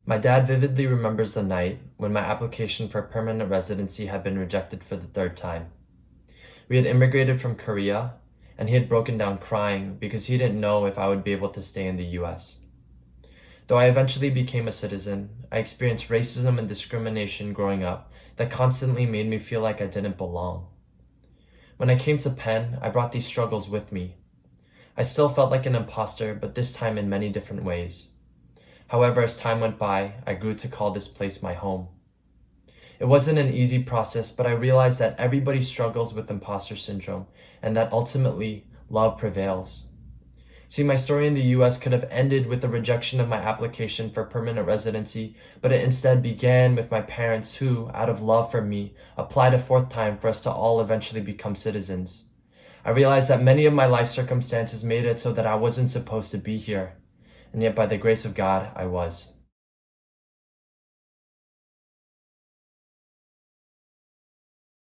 My dad vividly remembers the night when my application for permanent residency had been rejected for the third time. We had immigrated from Korea, and he had broken down crying because he didn't know if I would be able to stay in the US. Though I eventually became a citizen, I experienced racism and discrimination growing up that constantly made me feel like I didn't belong. When I came to Penn, I brought these struggles with me. I still felt like an imposter, but this time in many different ways. However, as time went by, I grew to call this place my home. It wasn't an easy process, but I realized that everybody struggles with imposter syndrome and that ultimately love prevails. See, my story in the US could have ended with the rejection of my application for permanent residency, but it instead began with my parents who, out of love for me, applied a fourth time for us to all eventually become citizens. I realized that many of my life circumstances made it so that I wasn't supposed to be here, and yet by the grace of God, I was.